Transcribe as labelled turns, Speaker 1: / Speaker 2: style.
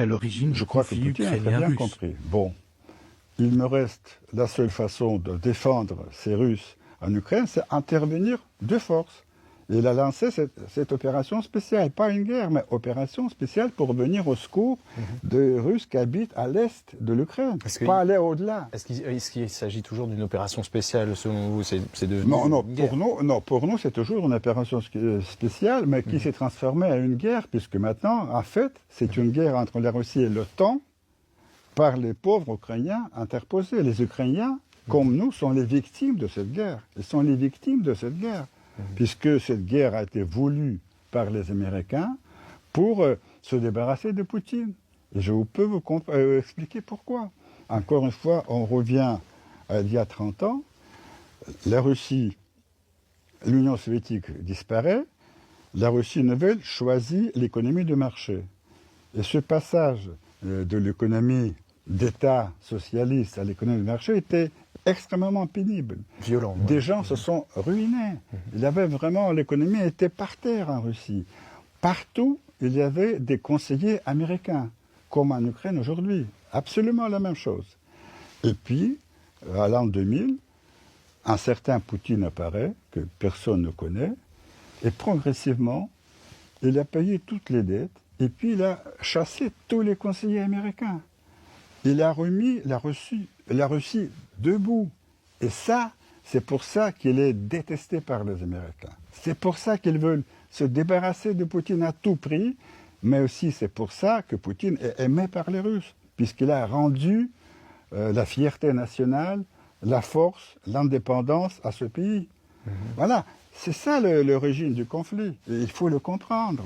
Speaker 1: à l'origine
Speaker 2: Je
Speaker 1: du
Speaker 2: crois que
Speaker 1: conflit
Speaker 2: Poutine a très bien
Speaker 1: ukrainien-russe.
Speaker 2: compris. Bon, il me reste la seule façon de défendre ces Russes en Ukraine, c'est intervenir de force. Et il a lancé cette opération spéciale, pas une guerre, mais opération spéciale pour venir au secours des Russes qui habitent à l'est de l'Ukraine, pas aller au-delà.
Speaker 3: Est-ce qu'il s'agit toujours d'une opération spéciale selon vous? C'est devenu
Speaker 2: Non,
Speaker 3: une guerre.
Speaker 2: pour nous, c'est toujours une opération spéciale, mais qui s'est transformée en une guerre, puisque maintenant, en fait, c'est une guerre entre la Russie et l'OTAN par les pauvres Ukrainiens interposés. Les Ukrainiens, comme nous, sont les victimes de cette guerre. Ils sont les victimes de cette guerre, puisque cette guerre a été voulue par les Américains pour se débarrasser de Poutine. Et je peux vous expliquer pourquoi. Encore une fois, on revient à il y a 30 ans. La Russie, l'Union soviétique disparaît. La Russie nouvelle choisit l'économie de marché. Et ce passage de l'économie d'État socialiste à l'économie de marché était extrêmement pénible.
Speaker 3: Violent.
Speaker 2: Des gens se sont ruinés. Il y avait vraiment, l'économie était par terre en Russie. Partout, il y avait des conseillers américains, comme en Ukraine aujourd'hui. Absolument la même chose. Et puis, à l'an 2000, un certain Poutine apparaît, que personne ne connaît, et progressivement, il a payé toutes les dettes, et puis il a chassé tous les conseillers américains. Il a remis la Russie debout. Et ça, c'est pour ça qu'il est détesté par les Américains. C'est pour ça qu'ils veulent se débarrasser de Poutine à tout prix, mais aussi c'est pour ça que Poutine est aimé par les Russes, puisqu'il a rendu la fierté nationale, la force, l'indépendance à ce pays. Voilà, c'est ça l'origine du conflit, et il faut le comprendre.